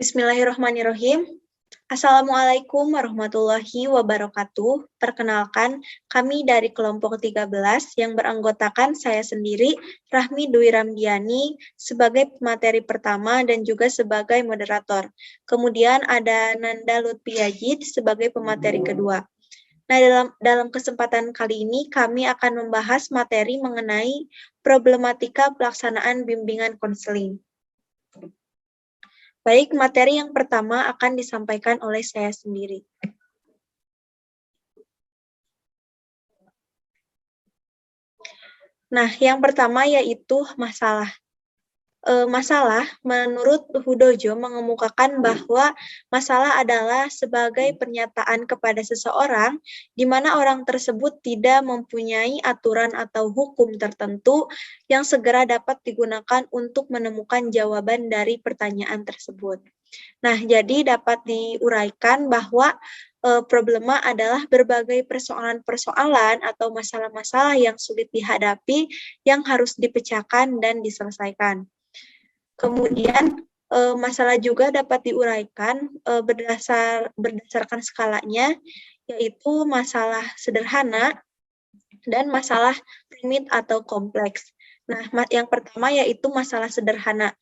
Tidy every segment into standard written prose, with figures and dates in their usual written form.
Bismillahirrahmanirrahim. Assalamualaikum warahmatullahi wabarakatuh. Perkenalkan, kami dari kelompok 13 yang beranggotakan saya sendiri, Rahmi Dwi Ramdiani, sebagai pemateri pertama dan juga sebagai moderator. Kemudian ada Nanda Lutfi Yajid sebagai pemateri kedua. Nah, dalam kesempatan kali ini kami akan membahas materi mengenai problematika pelaksanaan bimbingan konseling. Baik, materi yang pertama akan disampaikan oleh saya sendiri. Nah, yang pertama yaitu masalah. Masalah menurut Hudojo mengemukakan bahwa masalah adalah sebagai pernyataan kepada seseorang di mana orang tersebut tidak mempunyai aturan atau hukum tertentu yang segera dapat digunakan untuk menemukan jawaban dari pertanyaan tersebut. Nah, jadi dapat diuraikan bahwa problema adalah berbagai persoalan-persoalan atau masalah-masalah yang sulit dihadapi yang harus dipecahkan dan diselesaikan. Kemudian masalah juga dapat diuraikan berdasarkan skalanya, yaitu masalah sederhana dan masalah rumit atau kompleks. Nah, yang pertama yaitu masalah sederhana.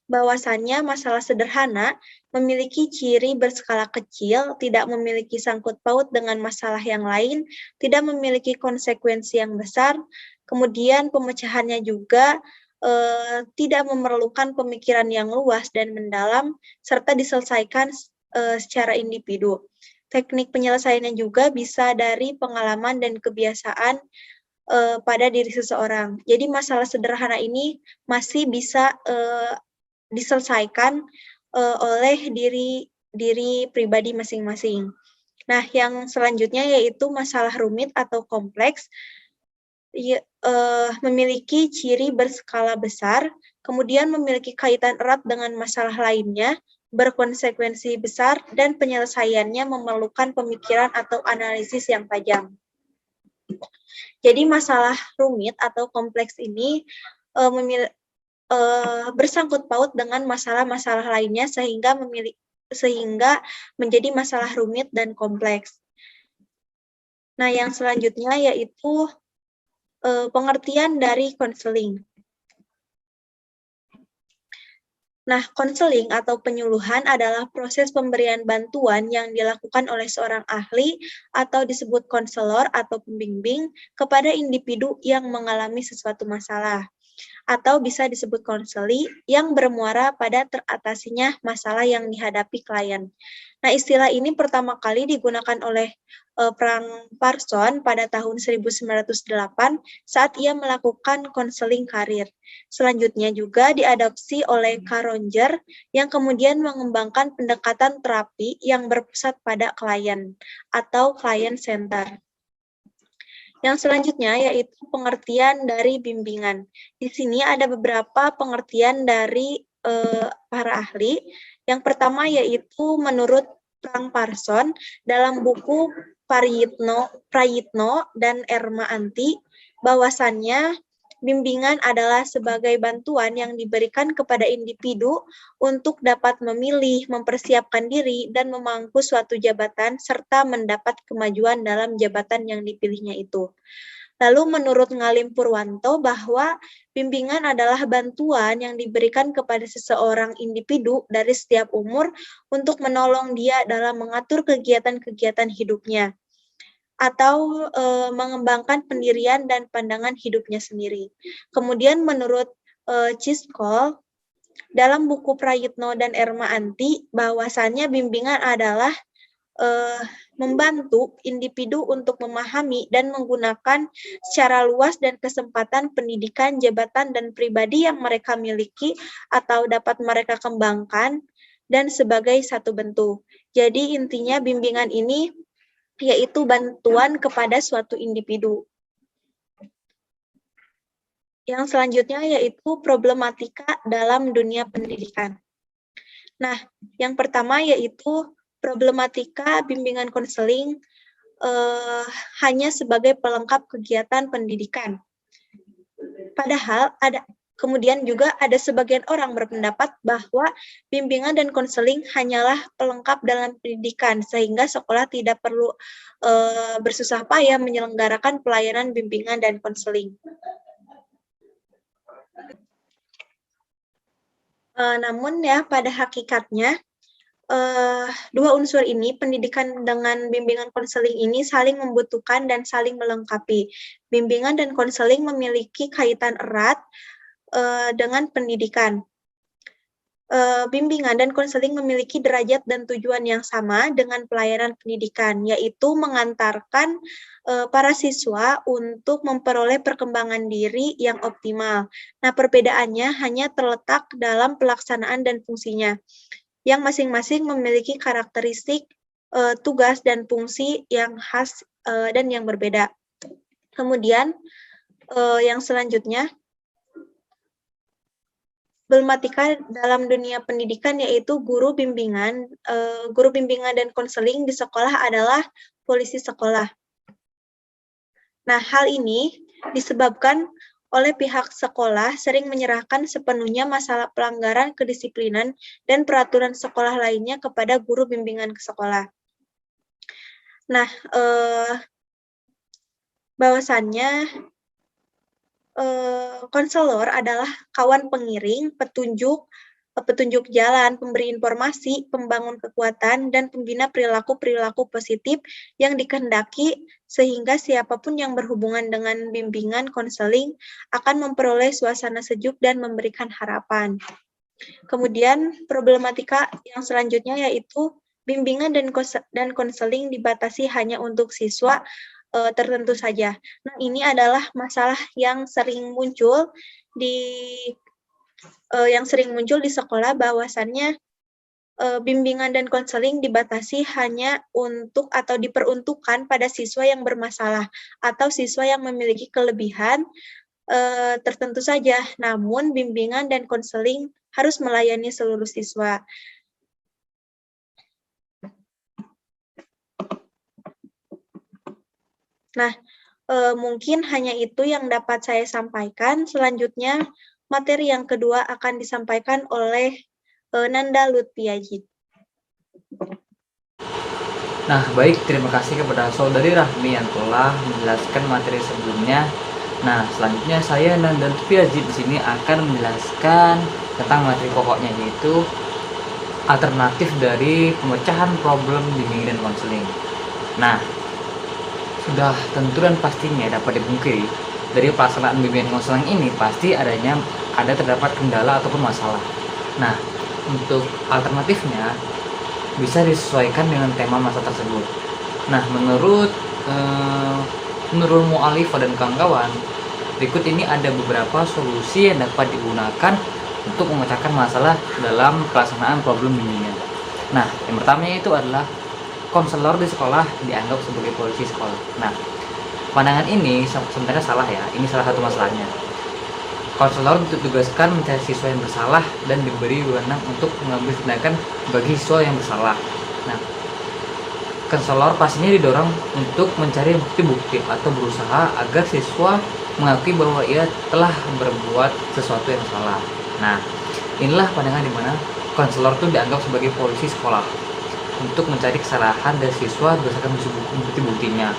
Bahwasannya masalah sederhana memiliki ciri berskala kecil, tidak memiliki sangkut paut dengan masalah yang lain, tidak memiliki konsekuensi yang besar, kemudian pemecahannya juga tidak memerlukan pemikiran yang luas dan mendalam, serta diselesaikan secara individu. Teknik penyelesaiannya juga bisa dari pengalaman dan kebiasaan pada diri seseorang. Jadi masalah sederhana ini masih bisa diselesaikan oleh diri pribadi masing-masing. Nah, yang selanjutnya yaitu masalah rumit atau kompleks, memiliki ciri berskala besar, kemudian memiliki kaitan erat dengan masalah lainnya, berkonsekuensi besar, dan penyelesaiannya memerlukan pemikiran atau analisis yang tajam. Jadi masalah rumit atau kompleks ini bersangkut paut dengan masalah-masalah lainnya sehingga menjadi masalah rumit dan kompleks. Nah, yang selanjutnya yaitu pengertian dari konseling. Nah, konseling atau penyuluhan adalah proses pemberian bantuan yang dilakukan oleh seorang ahli atau disebut konselor atau pembimbing kepada individu yang mengalami sesuatu masalah, atau bisa disebut konseli yang bermuara pada teratasinya masalah yang dihadapi klien. Nah, istilah ini pertama kali digunakan oleh Frank Parson pada tahun 1908 saat ia melakukan konseling karir. Selanjutnya juga diadopsi oleh Caronger yang kemudian mengembangkan pendekatan terapi yang berpusat pada klien atau client center. Yang selanjutnya yaitu pengertian dari bimbingan. Di sini ada beberapa pengertian dari para ahli. Yang pertama yaitu menurut Frank Parson dalam buku Prayitno dan Erma Anti, bahwasannya bimbingan adalah sebagai bantuan yang diberikan kepada individu untuk dapat memilih, mempersiapkan diri, dan memangku suatu jabatan, serta mendapat kemajuan dalam jabatan yang dipilihnya itu. Lalu menurut Ngalim Purwanto bahwa bimbingan adalah bantuan yang diberikan kepada seseorang individu dari setiap umur untuk menolong dia dalam mengatur kegiatan-kegiatan hidupnya atau mengembangkan pendirian dan pandangan hidupnya sendiri. Kemudian menurut Ciskol, dalam buku Prayitno dan Erma Anti, bahwasannya bimbingan adalah membantu individu untuk memahami dan menggunakan secara luas dan kesempatan pendidikan, jabatan, dan pribadi yang mereka miliki atau dapat mereka kembangkan dan sebagai satu bentuk. Jadi intinya bimbingan ini yaitu bantuan kepada suatu individu. Yang selanjutnya yaitu problematika dalam dunia pendidikan. Nah, yang pertama yaitu problematika bimbingan konseling hanya sebagai pelengkap kegiatan pendidikan. Padahal Kemudian juga ada sebagian orang berpendapat bahwa bimbingan dan konseling hanyalah pelengkap dalam pendidikan, sehingga sekolah tidak perlu bersusah payah menyelenggarakan pelayanan bimbingan dan konseling. Namun ya, pada hakikatnya, dua unsur ini, pendidikan dengan bimbingan konseling ini saling membutuhkan dan saling melengkapi. Bimbingan dan konseling memiliki kaitan erat dengan pendidikan. Bimbingan dan konseling memiliki derajat dan tujuan yang sama dengan pelayanan pendidikan, yaitu mengantarkan para siswa untuk memperoleh perkembangan diri yang optimal. Nah, perbedaannya hanya terletak dalam pelaksanaan dan fungsinya, yang masing-masing memiliki karakteristik, tugas, dan fungsi yang khas dan yang berbeda. Kemudian, yang selanjutnya, problematika dalam dunia pendidikan yaitu guru bimbingan dan konseling di sekolah adalah polisi sekolah. Nah, hal ini disebabkan oleh pihak sekolah sering menyerahkan sepenuhnya masalah pelanggaran kedisiplinan dan peraturan sekolah lainnya kepada guru bimbingan ke sekolah. Nah, bahwasannya konselor adalah kawan pengiring, petunjuk jalan, pemberi informasi, pembangun kekuatan, dan pembina perilaku-perilaku positif yang dikehendaki sehingga siapapun yang berhubungan dengan bimbingan konseling akan memperoleh suasana sejuk dan memberikan harapan. Kemudian problematika yang selanjutnya yaitu bimbingan dan konseling dibatasi hanya untuk siswa tertentu saja. Nah, ini adalah masalah yang sering muncul di sekolah, bahwasannya bimbingan dan konseling dibatasi hanya untuk atau diperuntukkan pada siswa yang bermasalah atau siswa yang memiliki kelebihan tertentu saja. Namun, bimbingan dan konseling harus melayani seluruh siswa. Nah, mungkin hanya itu yang dapat saya sampaikan. Selanjutnya, materi yang kedua akan disampaikan oleh Nanda Lutfiaji. Nah, baik, terima kasih kepada Saudari Rahmi yang telah menjelaskan materi sebelumnya. Nah, selanjutnya saya Nanda Lutfiaji di sini akan menjelaskan tentang materi pokoknya, yaitu alternatif dari pemecahan problem bimbingan dan konseling. Nah, sudah tentu dan pastinya dapat dipungkiri dari pelaksanaan bimbingan konseling ini pasti ada terdapat kendala ataupun masalah. Nah, untuk alternatifnya bisa disesuaikan dengan tema masa tersebut. Nah, menurut Mu'alifah dan kawan-kawan, berikut ini ada beberapa solusi yang dapat digunakan untuk memecahkan masalah dalam pelaksanaan problem bimbingan. Nah, yang pertama itu adalah konselor di sekolah dianggap sebagai polisi sekolah. Nah, pandangan ini sebenarnya salah ya. Ini salah satu masalahnya. Konselor ditugaskan mencari siswa yang bersalah dan diberi wewenang untuk mengambil tindakan bagi siswa yang bersalah. Nah, konselor pastinya didorong untuk mencari bukti-bukti atau berusaha agar siswa mengakui bahwa ia telah berbuat sesuatu yang salah. Nah, inilah pandangan di mana konselor itu dianggap sebagai polisi sekolah untuk mencari kesalahan dari siswa berdasarkan bukti-buktinya.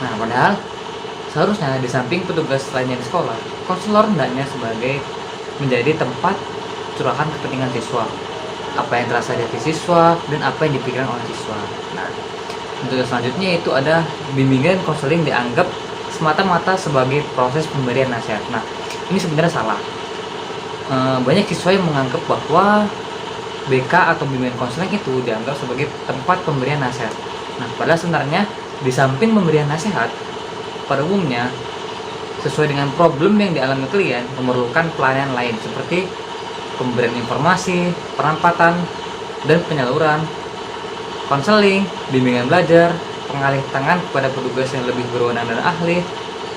Nah, padahal seharusnya di samping petugas lainnya di sekolah, konselor hendaknya sebagai menjadi tempat curahan kepentingan siswa, apa yang terasa di hati siswa dan apa yang dipikirkan oleh siswa. Nah, untuk yang selanjutnya itu ada bimbingan konseling dianggap semata-mata sebagai proses pemberian nasihat. Nah, ini sebenarnya salah. Banyak siswa yang menganggap bahwa BK atau bimbingan konseling itu dianggap sebagai tempat pemberian nasihat. Nah, padahal sebenarnya di samping pemberian nasihat, pada umumnya sesuai dengan problem yang dialami klien memerlukan pelayanan lain seperti pemberian informasi, perampatan, dan penyaluran, konseling, bimbingan belajar, pengalih tangan kepada petugas yang lebih berwenang dan ahli,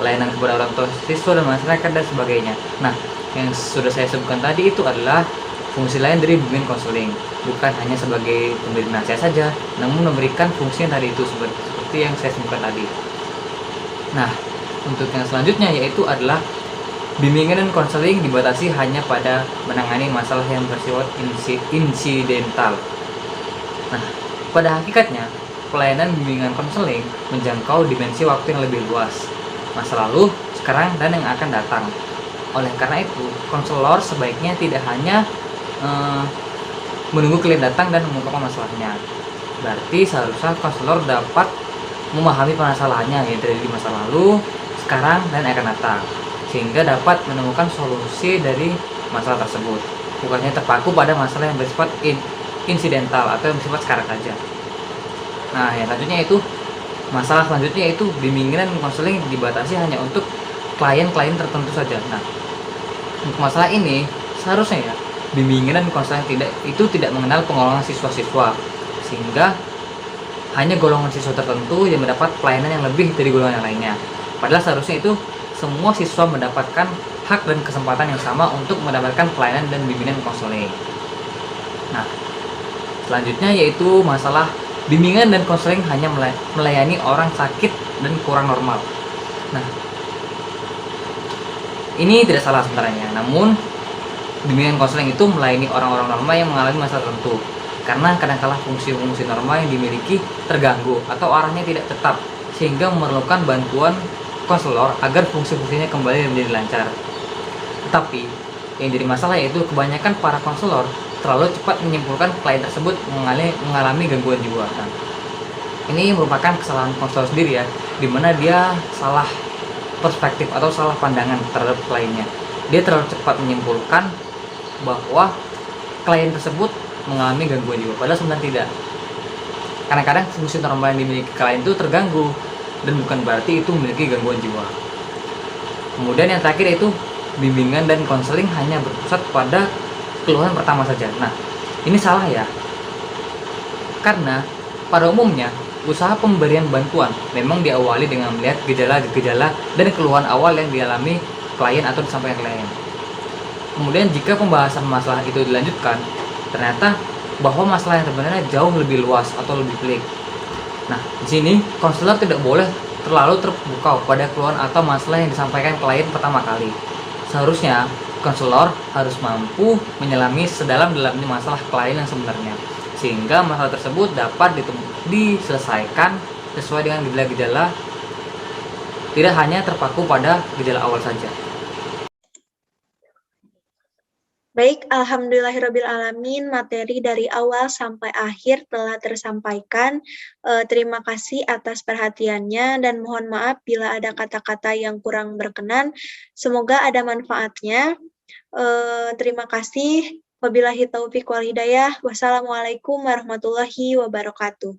pelayanan kepada orang tua siswa dan masyarakat, dan sebagainya. Nah, yang sudah saya sebutkan tadi itu adalah fungsi lain dari bimbingan konseling, bukan hanya sebagai pemberi nasihat saja, namun memberikan fungsi yang tadi itu seperti yang saya sebutkan tadi. Nah, untuk yang selanjutnya yaitu adalah Bimbingan dan konseling dibatasi hanya pada menangani masalah yang bersifat insidental. Nah, pada hakikatnya, pelayanan bimbingan konseling menjangkau dimensi waktu yang lebih luas, masa lalu, sekarang, dan yang akan datang. Oleh karena itu, konselor sebaiknya tidak hanya menunggu klien datang dan mengungkapkan masalahnya. Berarti seharusnya konselor dapat memahami permasalahannya yang terjadi di masa lalu, sekarang, dan akan datang, sehingga dapat menemukan solusi dari masalah tersebut, bukannya terpaku pada masalah yang bersifat insidental atau yang bersifat sekarang saja. Nah, yang selanjutnya itu masalah selanjutnya itu bimbingan dan konseling dibatasi hanya untuk klien-klien tertentu saja. Nah, untuk masalah ini seharusnya ya bimbingan dan konseling tidak mengenal penggolongan siswa-siswa, sehingga hanya golongan siswa tertentu yang mendapat pelayanan yang lebih dari golongan yang lainnya. Padahal seharusnya itu semua siswa mendapatkan hak dan kesempatan yang sama untuk mendapatkan pelayanan dan bimbingan konseling. Nah, selanjutnya yaitu masalah bimbingan dan konseling hanya melayani orang sakit dan kurang normal. Nah, ini tidak salah sebenarnya, namun bimbingan konseling itu melayani orang-orang normal yang mengalami masalah tertentu, karena kadang-kala fungsi-fungsi normal yang dimiliki terganggu atau arahnya tidak tetap, sehingga memerlukan bantuan konselor agar fungsi-fungsinya kembali menjadi lancar. Tetapi yang jadi masalah yaitu kebanyakan para konselor terlalu cepat menyimpulkan klien tersebut mengalami gangguan jiwa. Nah, ini merupakan kesalahan konselor sendiri ya, dimana dia salah perspektif atau salah pandangan terhadap kliennya. Dia terlalu cepat menyimpulkan bahwa klien tersebut mengalami gangguan jiwa, padahal sebenarnya tidak. Kadang-kadang fungsi normal yang dimiliki klien itu terganggu dan bukan berarti itu memiliki gangguan jiwa. Kemudian yang terakhir yaitu bimbingan dan konseling hanya berpusat pada keluhan pertama saja. Nah, ini salah ya, karena pada umumnya usaha pemberian bantuan memang diawali dengan melihat gejala-gejala dan keluhan awal yang dialami klien atau disampaikan klien. Kemudian jika pembahasan masalah itu dilanjutkan, ternyata bahwa masalah yang sebenarnya jauh lebih luas atau lebih pelik. Nah, di sini konselor tidak boleh terlalu terbuka pada keluhan atau masalah yang disampaikan klien pertama kali. Seharusnya konselor harus mampu menyelami sedalam-dalamnya masalah klien yang sebenarnya, sehingga masalah tersebut dapat diselesaikan sesuai dengan gejala-gejala, tidak hanya terpaku pada gejala awal saja. Baik, alhamdulillahirrabbilalamin, materi dari awal sampai akhir telah tersampaikan. Terima kasih atas perhatiannya dan mohon maaf bila ada kata-kata yang kurang berkenan. Semoga ada manfaatnya. Terima kasih. Wabillahi taufiq wal hidayah. Wassalamualaikum warahmatullahi wabarakatuh.